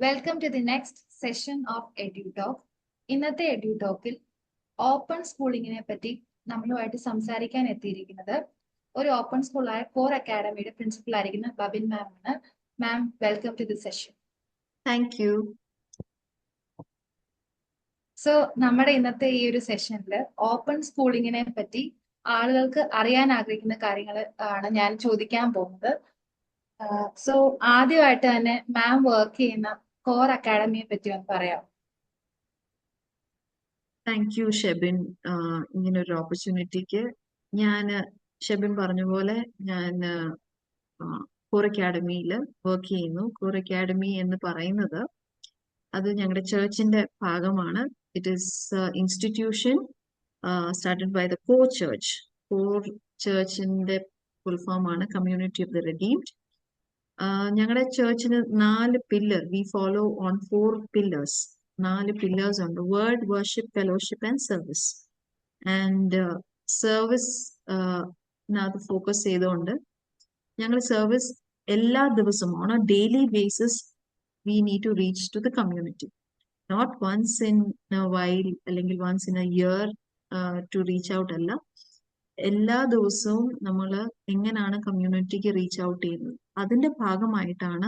Welcome to the next session of Edutalk. ഇന്നത്തെ എഡ്യൂടോക്കിൽ open സ്കൂളിങ്ങിനെ പറ്റി നമ്മളുമായിട്ട് സംസാരിക്കാൻ എത്തിയിരിക്കുന്നത് ഒരു ഓപ്പൺ സ്കൂളായ കോർ അക്കാഡമിയുടെ പ്രിൻസിപ്പൽ ആയിരിക്കുന്ന ബബിൻ മാം ആണ്. Ma'am, welcome to the session. Thank you. So നമ്മുടെ ഇന്നത്തെ ഈ ഒരു സെഷനിൽ ഓപ്പൺ സ്കൂളിങ്ങിനെ പറ്റി ആളുകൾക്ക് അറിയാൻ ആഗ്രഹിക്കുന്ന കാര്യങ്ങൾ ആണ് ഞാൻ ചോദിക്കാൻ പോകുന്നത്. സോ ആദ്യമായിട്ട് തന്നെ മാം വർക്ക് ചെയ്യുന്ന കോർ അക്കാഡമിയെ പറ്റി ഒന്ന് പറയാം. താങ്ക് യു ഷെബിൻ, ഇങ്ങനൊരു ഓപ്പർച്യൂണിറ്റിക്ക്. ഷെബിൻ പറഞ്ഞ പോലെ ഞാൻ കോർ അക്കാഡമിയിൽ വർക്ക് ചെയ്യുന്നു. കോർ അക്കാഡമി എന്ന് പറയുന്നത് അത് ഞങ്ങളുടെ ചേർച്ചിന്റെ ഭാഗമാണ്. It is institution started by the Core church. Core ചേർച്ചിന്റെ ഫുൾ ഫോം ആണ് കമ്മ്യൂണിറ്റി ഓഫ് ദ റെഡീംഡ്. ഞങ്ങളുടെ ചേർച്ചിന് 4 pillar, we follow on 4 pillars. 4 pillars ഉണ്ട്: word, worship, fellowship and service. And service focus ചെയ്തുകൊണ്ട് ഞങ്ങൾ സർവീസ് എല്ലാ ദിവസവും on a daily basis we need to reach to the community. Not once in a while അല്ലെങ്കിൽ once in a year to reach out അല്ല. എല്ലാ ദിവസവും നമ്മൾ എങ്ങനെയാണ് കമ്മ്യൂണിറ്റിക്ക് റീച്ച് ഔട്ട് ചെയ്യുന്നത്, അതിന്റെ ഭാഗമായിട്ടാണ്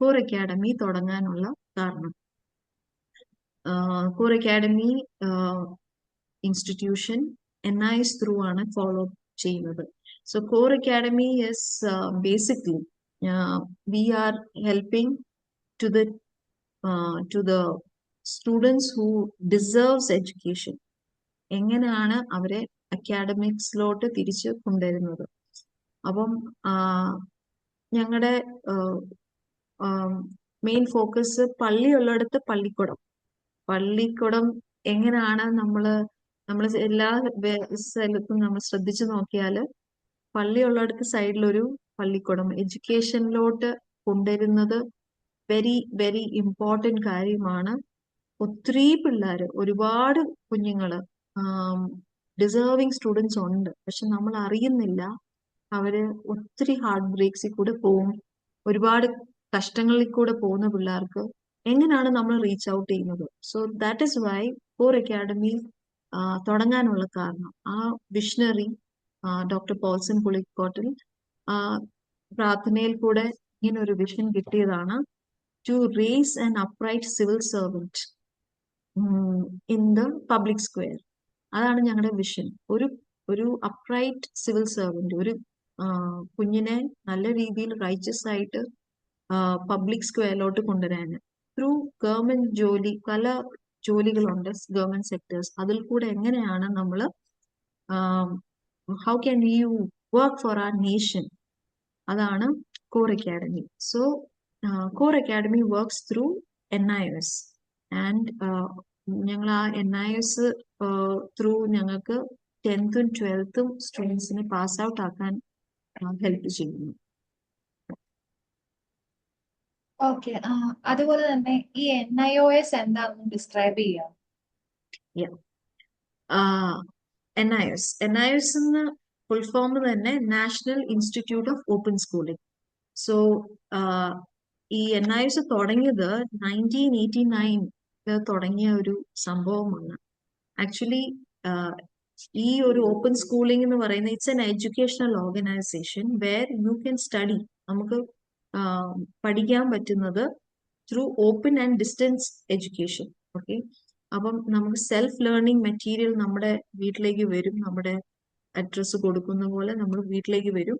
കോർ അക്കാഡമി തുടങ്ങാനുള്ള കാരണം. Core academy institution NIS through ആണ് ഫോളോ ചെയ്യുന്നത്. So core academy is basically we are helping to the students who deserves education. എങ്ങനെയാണ് അവരെ അക്കാഡമിക്സിലോട്ട് തിരിച്ചു കൊണ്ടുവരുന്നത്. അപ്പം ഞങ്ങളുടെ മെയിൻ ഫോക്കസ് പള്ളിയുള്ളിടത്ത് പള്ളിക്കുടം എങ്ങനെയാണ് നമ്മൾ എല്ലാ സ്ഥലത്തും നമ്മൾ ശ്രദ്ധിച്ചു നോക്കിയാൽ പള്ളിയുള്ളിടത്ത് സൈഡിലൊരു പള്ളിക്കുടം എഡ്യൂക്കേഷനിലോട്ട് കൊണ്ടുവരുന്നത് വെരി വെരി ഇമ്പോർട്ടൻറ്റ് കാര്യമാണ്. ഒത്തിരി പിള്ളേർ, ഒരുപാട് കുഞ്ഞുങ്ങള് ഡിസേർവിങ് സ്റ്റുഡൻസ് ഉണ്ട്, പക്ഷെ നമ്മൾ അറിയുന്നില്ല. അവര് ഒത്തിരി ഹാർട്ട് ബ്രേക്സിൽ കൂടെ പോവും. ഒരുപാട് കഷ്ടങ്ങളിൽ കൂടെ പോകുന്ന പിള്ളേർക്ക് എങ്ങനെയാണ് നമ്മൾ റീച്ച് ഔട്ട് ചെയ്യുന്നത്. So that is why core academy തുടങ്ങാനുള്ള കാരണം. ആ വിഷണറി ഡോക്ടർ പോൾസൺ പുളിക്കോട്ടിൽ പ്രാർത്ഥനയിൽ കൂടെ ഇങ്ങനെ ഒരു വിഷൻ കിട്ടിയതാണ്: to raise an upright civil servant in the public square. അതാണ് ഞങ്ങളുടെ വിഷൻ. ഒരു അപ്രൈറ്റ് സിവിൽ സർവൻറ്റ്, ഒരു കുഞ്ഞിനെ നല്ല രീതിയിൽ റൈച്ചസ് ആയിട്ട് പബ്ലിക് സ്ക്വയറിലോട്ട് കൊണ്ടുവരാൻ ത്രൂ ഗവൺമെന്റ് ജോലി. പല ജോലികളുണ്ട് ഗവൺമെന്റ് സെക്ടേഴ്സ്, അതിൽ കൂടെ എങ്ങനെയാണ് നമ്മൾ how can you work for our nation. അതാണ് Core academy. So core academy works through NIS. And ഞങ്ങൾ ആ NIS ത്രൂ ഞങ്ങൾക്ക് 10th ഉം 12th ഉം സ്റ്റുഡൻസിനെ പാസ് ഔട്ട് ആക്കാൻ ഹെൽപ്പ് ചെയ്യുന്നു. ഓക്കെ, അതുപോലെ തന്നെ ഈ NIOS എന്താണെന്ന് ഡിസ്ക്രൈബ് ചെയ്യാം. NIS എന്ന് ഫുൾ ഫോം തന്നെ national institute of open schooling. So ഈ NIS തുടങ്ങിയത് 1989 തുടങ്ങിയ ഒരു സംഭവമാണ്. ആക്ച്വലി ഈ ഒരു ഓപ്പൺ സ്കൂളിംഗ് എന്ന് പറയുന്നത് it's an educational organisation where you can study. നമുക്ക് പഠിക്കാൻ പറ്റുന്നത് through open and distance education. Okay, അപ്പം നമുക്ക് സെൽഫ് ലേണിംഗ് മെറ്റീരിയൽ നമ്മുടെ വീട്ടിലേക്ക് വരും. നമ്മുടെ അഡ്രസ്സ് കൊടുക്കുന്ന പോലെ നമ്മൾ വീട്ടിലേക്ക് വരും.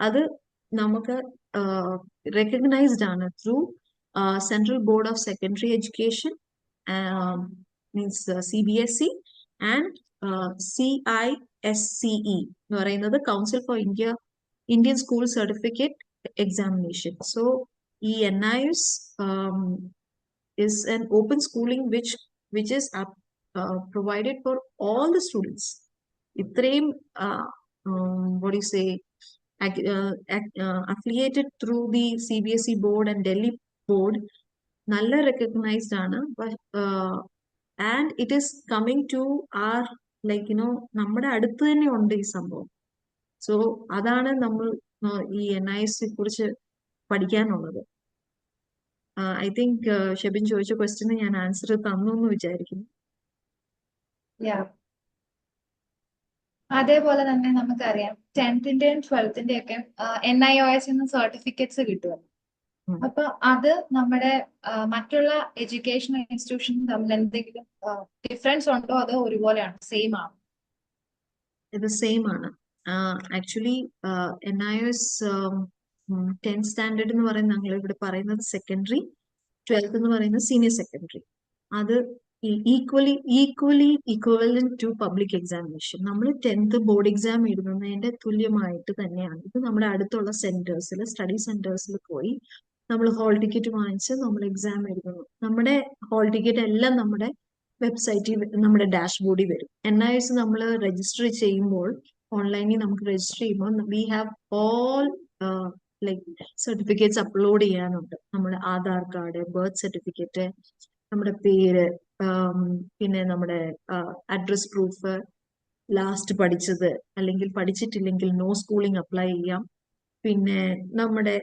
അത് നമുക്ക് റെക്കഗ്നൈസ്ഡ് ആണ് through central board of secondary education, means CBSE and CISCE എന്ന് പറയുന്നത് council for Indian school certificate examination. So NIS is an open schooling which is provided for all the students. ഇത്രയും what do you say, affiliated through the CBSE board and Delhi board, നല്ല recognized ആണ്. And it is coming to our നമ്മുടെ അടുത്ത് തന്നെ ഉണ്ട് ഈ സംഭവം. So അതാണ് നമ്മൾ ഈ NIS കുറിച്ച് പഠിക്കാനുള്ളത്. ഐ തിങ്ക് ഷെബിൻ ചോദിച്ച ക്വസ്റ്റിന് ഞാൻ ആൻസർ തന്നു എന്ന് വിചാരിക്കുന്നു. Yeah. അതേപോലെ തന്നെ നമുക്കറിയാം 10th-ന്റെയും 12th-ന്റെയും ഒക്കെ NIOS സർട്ടിഫിക്കറ്റ്സ് കിട്ടുമല്ലോ. ഉം. അപ്പൊ അത് നമ്മുടെ മറ്റുള്ള എഡ്യൂക്കേഷൻ ഇൻസ്റ്റിറ്റ്യൂഷൻ തമ്മിൽ എന്തെങ്കിലും ഡിഫറൻസ് ഉണ്ടോ, അതോ ഒരുപോലെയാണ്, സെയിം ആണോ? ഇത് സെയിം ആണ്. ആക്ച്വലി NIOS 10th സ്റ്റാൻഡേർഡ് എന്ന് പറയുന്നത് ഞങ്ങൾ ഇവിടെ പറയുന്നത് സെക്കൻഡറി, 12th എന്ന് പറയുന്നത് സീനിയർ സെക്കൻഡറി. അത് ഈക്വലന്റ് ടു പബ്ലിക് എക്സാമിനേഷൻ. നമ്മൾ 10th ബോർഡ് എക്സാം എഴുതുന്നതിന്റെ തുല്യമായിട്ട് തന്നെയാണ്. ഇത് നമ്മുടെ അടുത്തുള്ള സെന്റേഴ്സിൽ, സ്റ്റഡി സെന്റേഴ്സിൽ പോയി നമ്മൾ ഹോൾ ടിക്കറ്റ് വാങ്ങിച്ച് നമ്മൾ എക്സാം എഴുതുന്നു. നമ്മുടെ ഹോൾ ടിക്കറ്റ് എല്ലാം നമ്മുടെ വെബ്സൈറ്റിൽ, നമ്മുടെ ഡാഷ്ബോർഡിൽ വരും. NIOS നമ്മൾ രജിസ്റ്റർ ചെയ്യുമ്പോൾ, ഓൺലൈനിൽ നമുക്ക് രജിസ്റ്റർ ചെയ്യുമ്പോൾ we have all like certificates upload ചെയ്യാനുണ്ട്. നമ്മുടെ ആധാർ കാർഡ്, ബർത്ത് സർട്ടിഫിക്കറ്റ്, നമ്മുടെ പേര്, പിന്നെ നമ്മുടെ അഡ്രസ് പ്രൂഫ്, ലാസ്റ്റ് പഠിച്ചത്, അല്ലെങ്കിൽ പഠിച്ചിട്ടില്ലെങ്കിൽ നോ സ്കൂളിംഗ് അപ്ലൈ ചെയ്യാം. പിന്നെ നമ്മുടെ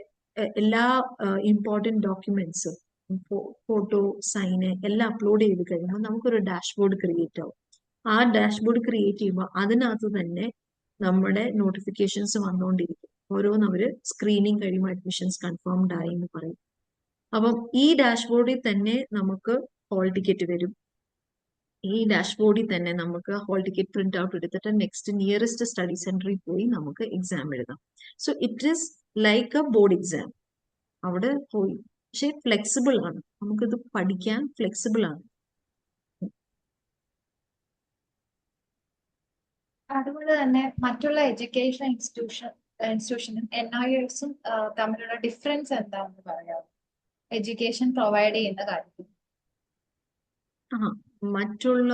എല്ലാ ഇമ്പോർട്ടൻറ്റ് ഡോക്യുമെന്റ്സും, ഫോട്ടോ, സൈന് എല്ലാം അപ്ലോഡ് ചെയ്ത് കഴിയുമ്പോൾ നമുക്കൊരു ഡാഷ്ബോർഡ് ക്രിയേറ്റ് ആവും. ആ ഡാഷ്ബോർഡ് ക്രിയേറ്റ് ചെയ്യുമ്പോൾ അതിനകത്ത് തന്നെ നമ്മുടെ നോട്ടിഫിക്കേഷൻസ് വന്നുകൊണ്ടിരിക്കും. ഓരോന്നവര് സ്ക്രീനിങ് കഴിയുമ്പോൾ അഡ്മിഷൻസ് കൺഫേംഡ് ആയി എന്ന് പറയും. അപ്പം ഈ ഡാഷ്ബോർഡിൽ തന്നെ നമുക്ക് ഹോൾ ടിക്കറ്റ് വരും. ഈ ഡാഷ്ബോർഡിൽ തന്നെ നമുക്ക് ഹോൾ ടിക്കറ്റ് പ്രിന്റ് ഔട്ട് എടുത്തിട്ട് നെക്സ്റ്റ് നിയറസ്റ്റ് സ്റ്റഡി സെന്ററിൽ പോയി നമുക്ക് എക്സാം എഴുതാം. So it is like A board exam. അവിടെ പോയി, പക്ഷെ ഫ്ലെക്സിബിൾ ആണ്, നമുക്കിത് പഠിക്കാൻ ഫ്ലെക്സിബിൾ ആണ്. അതുകൊണ്ട് തന്നെ മറ്റുള്ള എഡ്യൂക്കേഷൻ ഇൻസ്റ്റിറ്റ്യൂഷനും NIOSും തമ്മിലുള്ള ഡിഫറൻസ് എന്താണെന്ന് പറയാമോ, എഡ്യൂക്കേഷൻ പ്രൊവൈഡ് ചെയ്യുന്ന കാര്യത്തിൽ? മറ്റുള്ള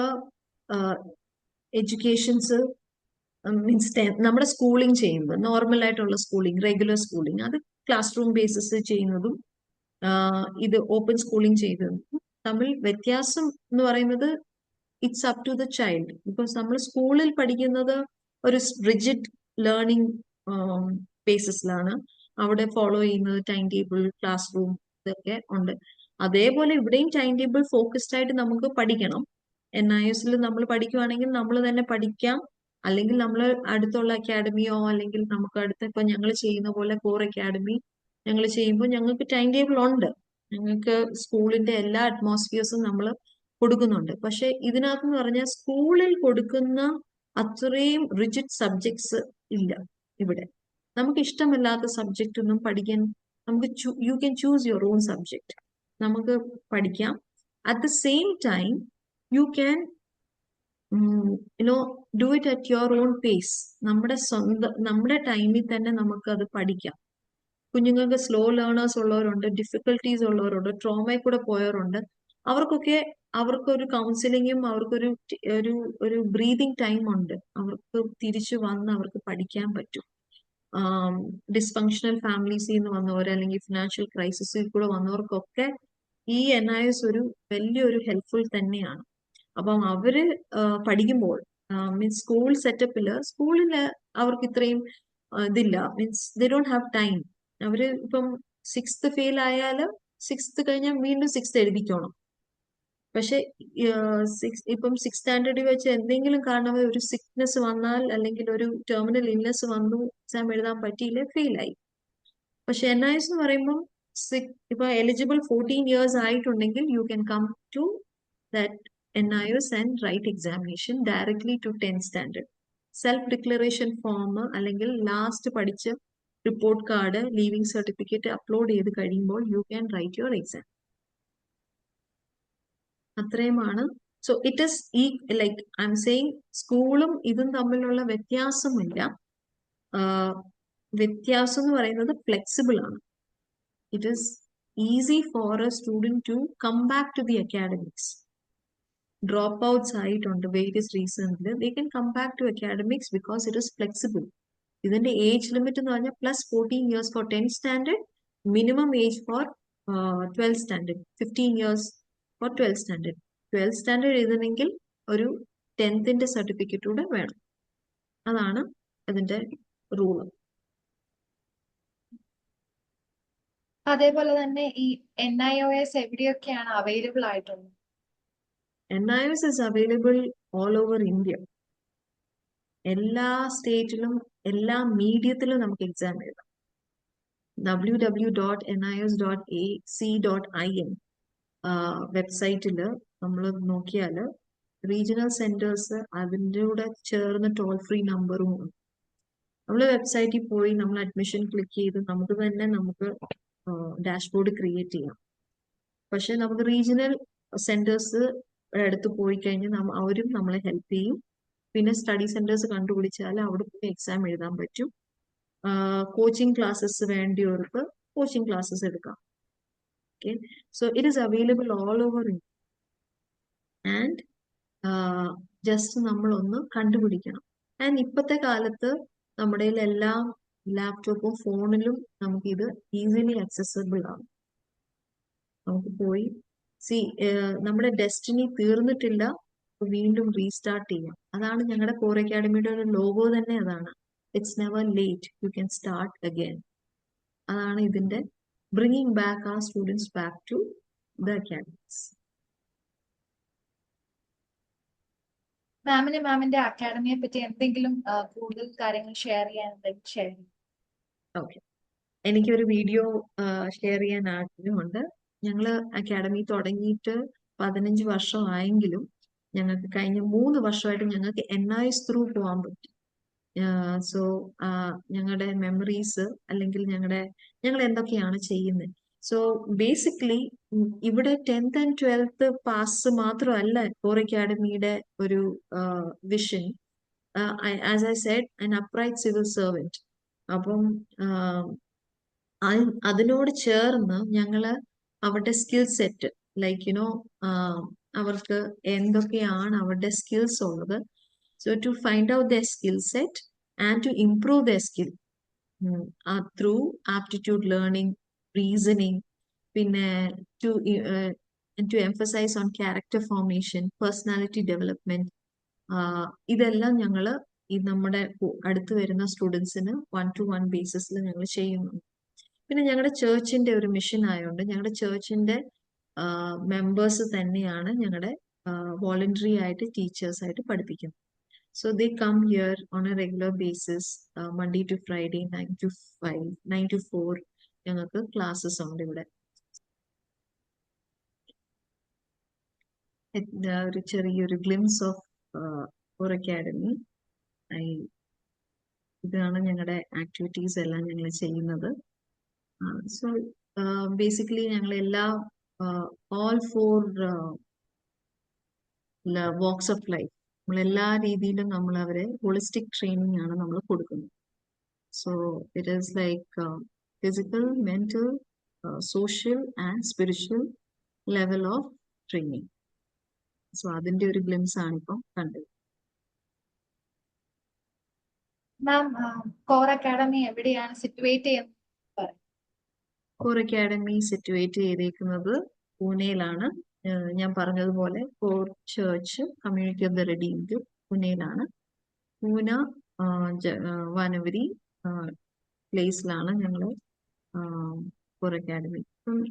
എഡ്യൂക്കേഷൻസ് മീൻസ് നമ്മുടെ സ്കൂളിംഗ് ചെയ്യുമ്പോൾ നോർമൽ ആയിട്ടുള്ള സ്കൂളിംഗ്, റെഗുലർ സ്കൂളിംഗ്, അത് ക്ലാസ് റൂം ബേസിസ് ചെയ്യുന്നതും ഇത് ഓപ്പൺ സ്കൂളിംഗ് ചെയ്തതും തമ്മിൽ വ്യത്യാസം എന്ന് പറയുന്നത് it's up to the child. Because നമ്മൾ സ്കൂളിൽ പഠിക്കുന്നത് ഒരു റിജിഡ് ലേണിംഗ് ബേസിസിലാണ്. അവിടെ ഫോളോ ചെയ്യുന്നത് ടൈം ടേബിൾ, ക്ലാസ് റൂം ഇതൊക്കെ ഉണ്ട്. അതേപോലെ ഇവിടെയും ടൈം ടേബിൾ ഫോക്കസ്ഡ് ആയിട്ട് നമുക്ക് പഠിക്കണം. NIOSൽ നമ്മൾ പഠിക്കുവാണെങ്കിൽ നമ്മൾ തന്നെ പഠിക്കാം. അല്ലെങ്കിൽ നമ്മൾ അടുത്തുള്ള അക്കാഡമിയോ, അല്ലെങ്കിൽ നമുക്ക് അടുത്ത ഇപ്പൊ ഞങ്ങൾ ചെയ്യുന്ന പോലെ കോർ അക്കാഡമി ഞങ്ങൾ ചെയ്യുമ്പോൾ ഞങ്ങൾക്ക് ടൈം ടേബിൾ ഉണ്ട്. ഞങ്ങൾക്ക് സ്കൂളിന്റെ എല്ലാ അറ്റ്മോസ്ഫിയേഴ്സും നമ്മൾ കൊടുക്കുന്നുണ്ട്. പക്ഷെ ഇതിനകത്ത് പറഞ്ഞാൽ സ്കൂളിൽ കൊടുക്കുന്ന അത്രയും റിജിഡ് സബ്ജക്ട്സ് ഇല്ല ഇവിടെ. നമുക്ക് ഇഷ്ടമില്ലാത്ത സബ്ജക്റ്റ് ഒന്നും പഠിക്കാൻ നമുക്ക് you can choose your own subject. നമുക്ക് പഠിക്കാം. At the same time you can do it at your own pace. നമ്മുടെ ടൈമിൽ തന്നെ നമുക്ക് അത് പഠിക്കാം. കുഞ്ഞുങ്ങൾക്ക് സ്ലോ ലേണേഴ്സ് ഉള്ളവരുണ്ട്, ഡിഫിക്കൽട്ടീസ് ഉള്ളവരുണ്ട്, ട്രോമയിൽ കൂടെ പോയവരുണ്ട്. അവർക്കൊക്കെ അവർക്കൊരു കൗൺസിലിങ്ങും അവർക്കൊരു ഒരു ബ്രീതിങ് ടൈം ഉണ്ട്. അവർക്ക് തിരിച്ചു വന്ന് അവർക്ക് പഠിക്കാൻ പറ്റും. ഡിസ്ഫങ്ഷണൽ ഫാമിലീസിൽ നിന്ന് വന്നവർ, അല്ലെങ്കിൽ ഫിനാൻഷ്യൽ ക്രൈസിസിൽ കൂടെ വന്നവർക്കൊക്കെ ഈ NIOS ഒരു വലിയൊരു ഹെൽപ്ഫുൾ തന്നെയാണ്. അപ്പം അവര് പഠിക്കുമ്പോൾ മീൻസ് സ്കൂൾ സ്കൂളില് അവർക്ക് ഇത്രയും ഇതില്ല. Means they don't have time. അവര് ഇപ്പം 6th ഫെയിൽ ആയാല് 6th കഴിഞ്ഞാൽ വീണ്ടും 6th എഴുതിക്കണം. പക്ഷെ ഇപ്പം 6th സ്റ്റാൻഡേർഡിൽ വെച്ച് എന്തെങ്കിലും കാരണം ഒരു സിക്നെസ് വന്നാൽ, അല്ലെങ്കിൽ ഒരു ടെർമിനൽ ഇൽനെസ് വന്നു, എക്സാം എഴുതാൻ പറ്റിയില്ല, ഫെയിലായി. പക്ഷെ NIOS എന്ന് പറയുമ്പോൾ ഇപ്പൊ എലിജിബിൾ 14 years ആയിട്ടുണ്ടെങ്കിൽ you can come to that NIOS and write examination directly to 10th standard. Self declaration form അല്ലെങ്കിൽ ലാസ്റ്റ് പഠിച്ച report card, leaving certificate upload ചെയ്ത് കഴിയുമ്പോൾ you can write your exam. അത്രയുമാണ്. So it is like I'm saying, സ്കൂളും ഇതും തമ്മിലുള്ള വ്യത്യാസമില്ല. വ്യത്യാസം എന്ന് പറയുന്നത് ഫ്ലെക്സിബിൾ ആണ്. It is easy for a student to come back to the academics. Drop outs ആയിട്ടുണ്ട് വേരിയസ് റീസൺസിൽ. They can come back to academics because it is flexible. ഇതിന്റെ ഏജ് ലിമിറ്റ് എന്ന് പറഞ്ഞാൽ +14 years for 10th standard, minimum age for 12th standard, 15 years for 12th standard. 12th standard എഴുതണമെങ്കിൽ ഒരു 10th certificate കൂടെ വേണം. അതാണ് അതിന്റെ റൂള്. അതേപോലെ തന്നെ ഈ NIOS എവിടെയൊക്കെയാണ് അവൈലബിൾ ആയിട്ടുള്ളത്? NIOS is available all over India. എല്ലാ സ്റ്റേറ്റിലും എല്ലാ മീഡിയത്തിലും നമുക്ക് എക്സാം എഴുതാം. www.nios.ac.in വെബ്സൈറ്റിൽ നമ്മൾ നോക്കിയാൽ റീജിയണൽ സെന്റേഴ്സ് അതിൻ്റെ കൂടെ ചേർന്ന് ടോൾ ഫ്രീ നമ്പറും ഉണ്ട്. നമ്മൾ വെബ്സൈറ്റിൽ പോയി നമ്മൾ അഡ്മിഷൻ ക്ലിക്ക് ചെയ്ത് നമുക്ക് തന്നെ നമുക്ക് ഡാഷ്ബോർഡ് ക്രിയേറ്റ് ചെയ്യാം. പക്ഷെ നമുക്ക് റീജിയണൽ സെന്റേഴ്സ് അടുത്ത് പോയി കഴിഞ്ഞാൽ അവരും നമ്മളെ ഹെൽപ്പ് ചെയ്യും. പിന്നെ സ്റ്റഡി സെന്റേഴ്സ് കണ്ടുപിടിച്ചാൽ അവിടെ പോയി എക്സാം എഴുതാൻ പറ്റും. കോച്ചിങ് ക്ലാസ്സസ് വേണ്ടിയവർക്ക് കോച്ചിങ് ക്ലാസ്സസ് എടുക്കാം. Okay, so it is available all over India. And just നമ്മളൊന്ന് കണ്ടുപിടിക്കണം. ആൻഡ് ഇപ്പോഴത്തെ കാലത്ത് നമ്മുടെ എല്ലാം ലാപ്ടോപ്പും ഫോണിലും നമുക്കിത് ഈസിലി ആക്സസബിൾ ആണ്. നമുക്ക് പോയി നമ്മുടെ ഡെസ്റ്റിനി തീർന്നിട്ടില്ല, വീണ്ടും റീസ്റ്റാർട്ട് ചെയ്യാം. അതാണ് ഞങ്ങളുടെ കോർ അക്കാഡമിയുടെ ഒരു ലോഗോ തന്നെ അതാണ്. It's never late, you can start again. അതാണ് ഇതിന്റെ ബ്രിങ്ങിങ് ബാക്ക് ആ students back to the academics. മാമിന്റെ അക്കാഡമിയെ പറ്റി എന്തെങ്കിലും കൂടുതൽ കാര്യങ്ങൾ ഷെയർ ചെയ്യാനുണ്ടെങ്കിൽ ഷെയർ ചെയ്യും. ഓക്കെ, എനിക്കൊരു വീഡിയോ ഷെയർ ചെയ്യാൻ ആഗ്രഹമുണ്ട്. ഞങ്ങൾ അക്കാഡമി തുടങ്ങിയിട്ട് 15 വർഷമായെങ്കിലും ഞങ്ങൾക്ക് കഴിഞ്ഞ 3 വർഷമായിട്ട് ഞങ്ങൾക്ക് NIS ത്രൂ പോകാൻ പറ്റി. സോ ഞങ്ങളുടെ മെമ്മറീസ് അല്ലെങ്കിൽ ഞങ്ങൾ എന്തൊക്കെയാണ് ചെയ്യുന്നത്. സോ ബേസിക്കലി ഇവിടെ 10th and 12th പാസ് മാത്രമല്ല കോർ അക്കാഡമിയുടെ ഒരു vision. As I said, an upright civil servant. അപ്പം അതിനോട് ചേർന്ന് ഞങ്ങള് അവരുടെ സ്കിൽ സെറ്റ്, ലൈക്ക് യുനോ അവർക്ക് എന്തൊക്കെയാണ് അവരുടെ സ്കിൽസ് ഉള്ളത്. So to find out the skill set and to improve the skill through aptitude learning, reasoning, പിന്നെ to emphasize on character formation, personality development. ഇതെല്ലാം ഞങ്ങൾ ഈ നമ്മുടെ അടുത്ത് വരുന്ന സ്റ്റുഡൻസിന് 1-to-1 ബേസിസിൽ ഞങ്ങൾ ചെയ്യുന്നുണ്ട്. പിന്നെ ഞങ്ങളുടെ ചേർച്ചിന്റെ ഒരു മിഷൻ ആയതുകൊണ്ട് ഞങ്ങളുടെ ചേർച്ചിന്റെ മെമ്പേഴ്സ് തന്നെയാണ് ഞങ്ങളുടെ വോളണ്ടറി ആയിട്ട് ടീച്ചേഴ്സ് ആയിട്ട് പഠിപ്പിക്കുന്നത്. So they come here on a regular basis, Monday to Friday 9 to 5, 9 to 4 ഞങ്ങൾക്ക് ക്ലാസ്സസ് ഉണ്ട് ഇവിടെ. ഒരു ചെറിയൊരു ഗ്ലിംസ് ഓഫ് കോർ അക്കാഡമി. ഇതാണ് ഞങ്ങളുടെ ആക്ടിവിറ്റീസ് എല്ലാം ഞങ്ങൾ ചെയ്യുന്നത്. സോ ബേസിക്കലി ഞങ്ങൾ all 4 walks of life, നമ്മളെല്ലാ രീതിയിലും നമ്മൾ അവരെ ഹോളിസ്റ്റിക് ട്രെയിനിങ് ആണ് നമ്മൾ കൊടുക്കുന്നത്. So it is like physical, mental, social and spiritual level of training. So അതിന്റെ ഒരു ഗ്ലിംസ് ആണ് ഇപ്പം കണ്ടത്. മാം, കോർ അക്കാഡമി എവിടെയാണ് സിറ്റുവേറ്റ് ചെയ്യുന്നത്? കോർ അക്കാഡമി സിറ്റുവേറ്റ് ചെയ്തേക്കുന്നത് പൂനെയിലാണ്. ഞാൻ പറഞ്ഞതുപോലെ Core church community of the redeemed പൂനെയിലാണ്. പൂന വാനവരി പ്ലേസിലാണ് ഞങ്ങൾ കോർ അക്കാഡമി.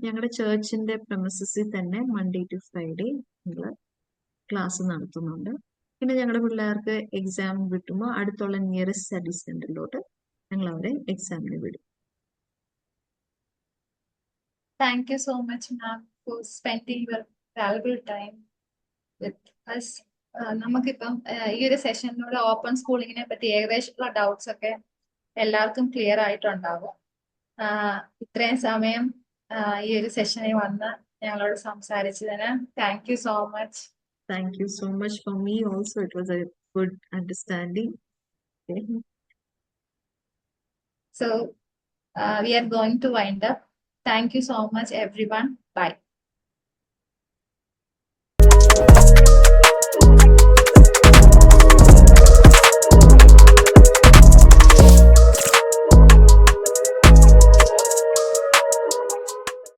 ഞങ്ങളുടെ ചേർച്ചിന്റെ പ്രമിസസിൽ തന്നെ Monday to Friday ഞങ്ങൾ ക്ലാസ് നടത്തുന്നുണ്ട്. പിന്നെ ഞങ്ങളുടെ പിള്ളേർക്ക് എക്സാം കിട്ടുമ്പോൾ അടുത്തുള്ള നിയറസ്റ്റ് സ്റ്റഡി സെന്ററിലോട്ട് ഞങ്ങൾ അവരെ എക്സാമിന് വിടും. Thank you so much, ma'am, for spending your valuable time with us. നമുക്കിപ്പം ഈ ഒരു സെഷനിലൂടെ ഓപ്പൺ സ്കൂളിങ്ങിനെ പറ്റി ഏകദേശമുള്ള ഡൗട്ട്സ് ഒക്കെ എല്ലാവർക്കും ക്ലിയർ ആയിട്ടുണ്ടാവും. ഇത്രയും സമയം ഈ ഒരു സെഷനിൽ വന്ന് ഞങ്ങളോട് സംസാരിച്ചതിന് thank you so much. Thank you so much. For me also, it was a good understanding. Okay. So we are going to wind up. Thank you so much, everyone. Bye.